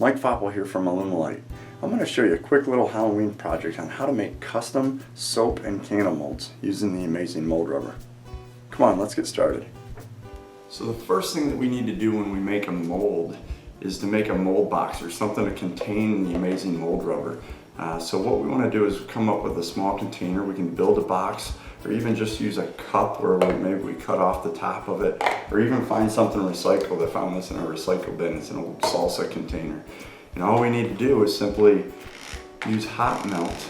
Mike Foppel here from Alumilite. I'm going to show you a quick little Halloween project on how to make custom soap and candle molds using the amazing mold rubber. Come on, let's get started. So the first thing that we need to do when we make a mold is to make a mold box or something to contain the amazing mold rubber. So what we want to do is come up with a small container. We can build a box or even just use a cup where maybe we cut off the top of it, or even find something recycled. I found this in a recycle bin. It's an old salsa container. And all we need to do is simply use hot melt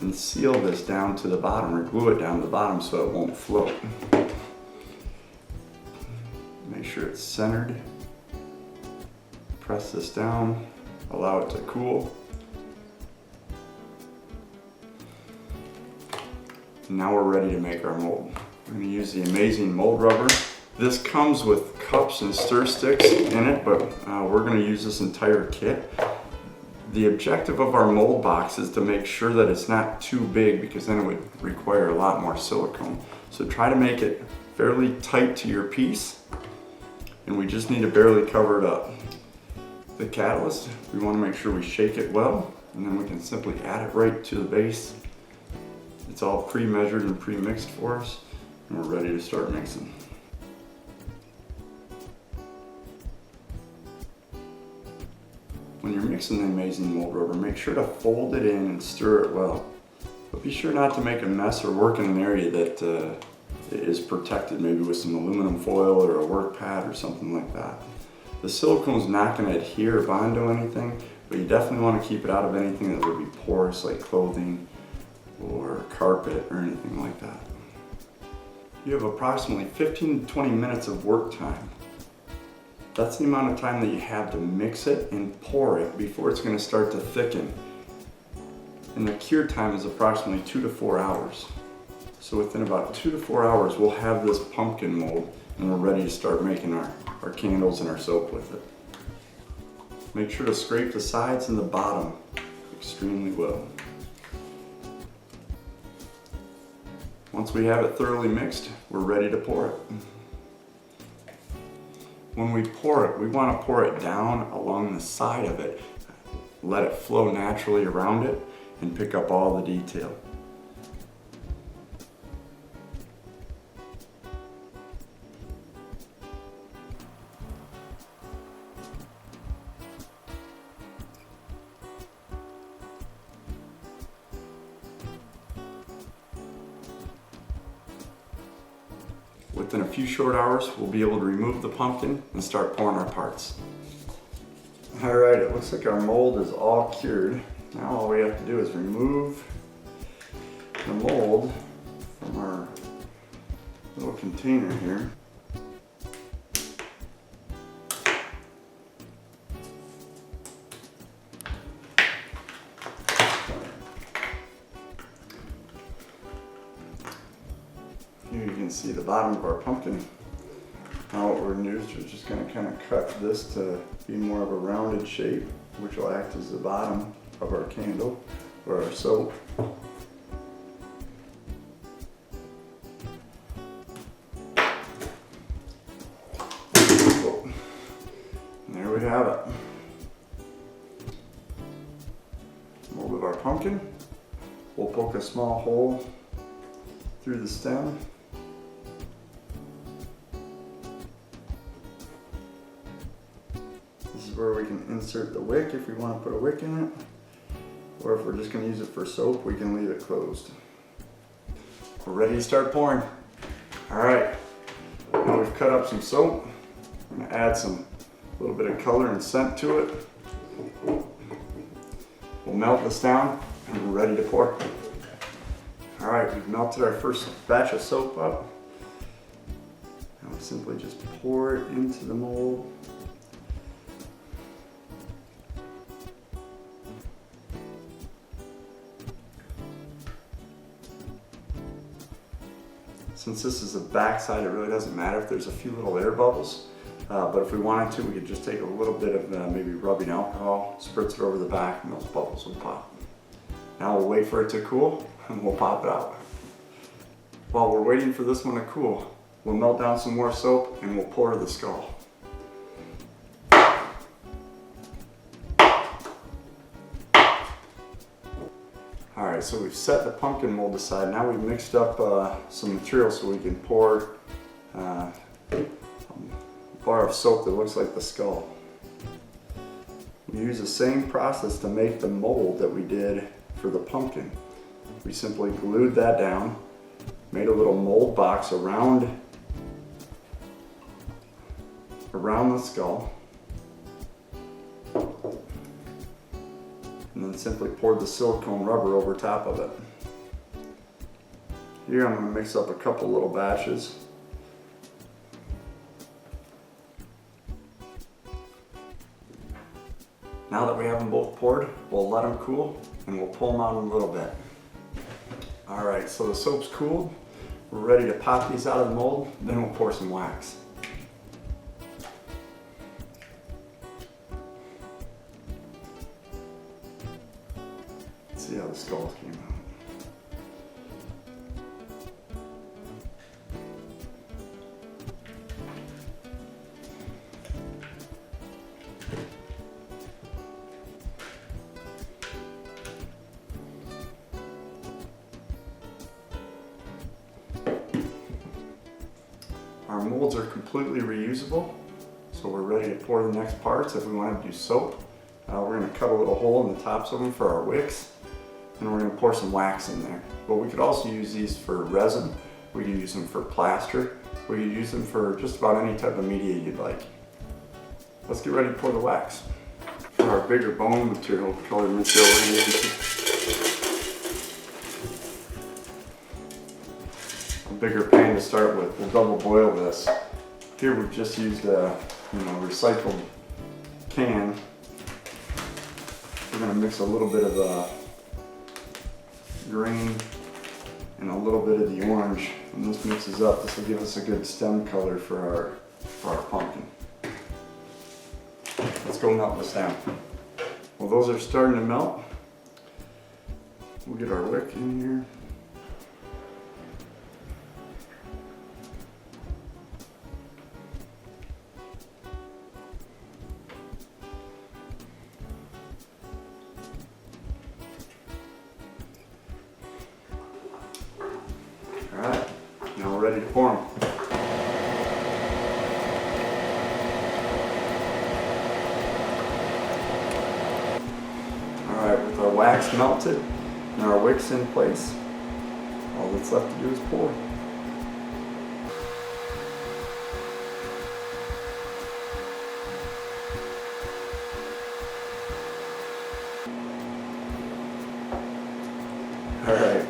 and seal this down to the bottom, or glue it down to the bottom so it won't float. Make sure it's centered. Press this down, allow it to cool. And now we're ready to make our mold. We're going to use the amazing mold rubber. This comes with cups and stir sticks in it, but we're going to use this entire kit. The objective of our mold box is to make sure that it's not too big, because then it would require a lot more silicone. So try to make it fairly tight to your piece, and we just need to barely cover it up. The catalyst, we want to make sure we shake it well, and then we can simply add it right to the base. It's all pre-measured and pre-mixed for us, and we're ready to start mixing. When you're mixing the amazing mold rubber, make sure to fold it in and stir it well. But be sure not to make a mess or work in an area that is protected, maybe with some aluminum foil or a work pad or something like that. The silicone's not going to adhere or bond to anything, but you definitely want to keep it out of anything that would be porous, like clothing or carpet or anything like that. You have approximately 15 to 20 minutes of work time. That's the amount of time that you have to mix it and pour it before it's going to start to thicken. And the cure time is approximately 2 to 4 hours. So within about 2 to 4 hours, we'll have this pumpkin mold, and we're ready to start making our candles and our soap with it. Make sure to scrape the sides and the bottom extremely well. Once we have it thoroughly mixed, we're ready to pour it. When we pour it, we want to pour it down along the side of it. Let it flow naturally around it and pick up all the detail. Within a few short hours, we'll be able to remove the pumpkin and start pouring our parts. Alright, it looks like our mold is all cured. Now all we have to do is remove the mold from our little container here. Here you can see the bottom of our pumpkin. Now what we're going to do is we're just going to kind of cut this to be more of a rounded shape, which will act as the bottom of our candle or our soap. And there we have it. Mold of our pumpkin. We'll poke a small hole through the stem. This is where we can insert the wick if we want to put a wick in it, or if we're just going to use it for soap, we can leave it closed. We're ready to start pouring. Alright, now we've cut up some soap. I'm going to add a little bit of color and scent to it. We'll melt this down and we're ready to pour. Alright, we've melted our first batch of soap up. Now we simply just pour it into the mold. Since this is the back side, it really doesn't matter if there's a few little air bubbles. But if we wanted to, we could just take a little bit of maybe rubbing alcohol, spritz it over the back, and those bubbles will pop. Now we'll wait for it to cool, and we'll pop it out. While we're waiting for this one to cool, we'll melt down some more soap, and we'll pour the skull. so we've set the pumpkin mold aside. Now we've mixed up some material so we can pour a bar of soap that looks like the skull. We use the same process to make the mold that we did for the pumpkin. We simply glued that down, made a little mold box around the skull, and then simply poured the silicone rubber over top of it. Here I'm going to mix up a couple little batches. Now that we have them both poured, we'll let them cool and we'll pull them out in a little bit. Alright, so the soap's cooled. We're ready to pop these out of the mold, then we'll pour some wax. Let's see how the skulls came out. Our molds are completely reusable, so we're ready to pour the next parts. If we want to do soap, we're going to cut a little hole in the tops of them for our wicks, and we're going to pour some wax in there. But we could also use these for resin, we could use them for plaster, we could use them for just about any type of media you'd like. Let's get ready to pour the wax. For our bigger bone material, colored material, we're going to use bigger pan to start with. We'll double boil this. Here we've just used a recycled can. We're going to mix a little bit of green and a little bit of the orange. When this mixes up, this will give us a good stem color for our pumpkin. Let's go melt this down. Well, those are starting to melt. We'll get our wick in here. Alright, now we're ready to pour them. Alright, with our wax melted and our wicks in place, all that's left to do is pour. Alright.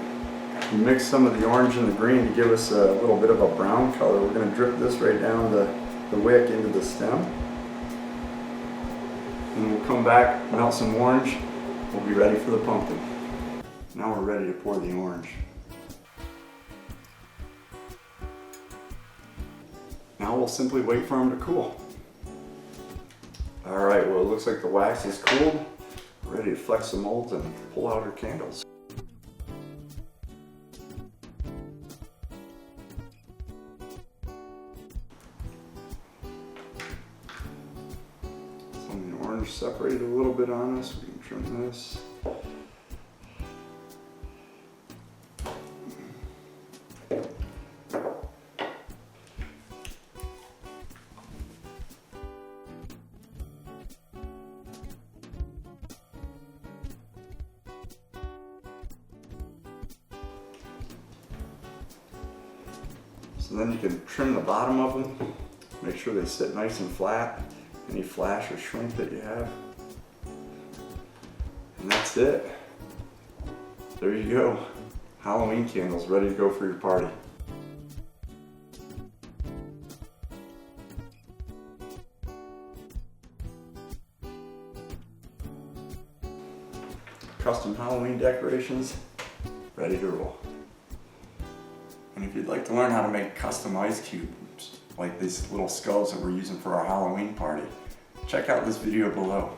We mix some of the orange and the green to give us a little bit of a brown color. We're going to drip this right down the wick into the stem. And we'll come back, melt some orange. We'll be ready for the pumpkin. Now we're ready to pour the orange. Now we'll simply wait for them to cool. Alright, well it looks like the wax is cooled. We're ready to flex the molds and pull out our candles. Orange separated a little bit on us. We can trim this. So then you can trim the bottom of them, make sure they sit nice and flat. Any flash or shrink that you have. And that's it. There you go. Halloween candles ready to go for your party. Custom Halloween decorations ready to roll. And if you'd like to learn how to make custom ice cubes like these little skulls that we're using for our Halloween party, check out this video below.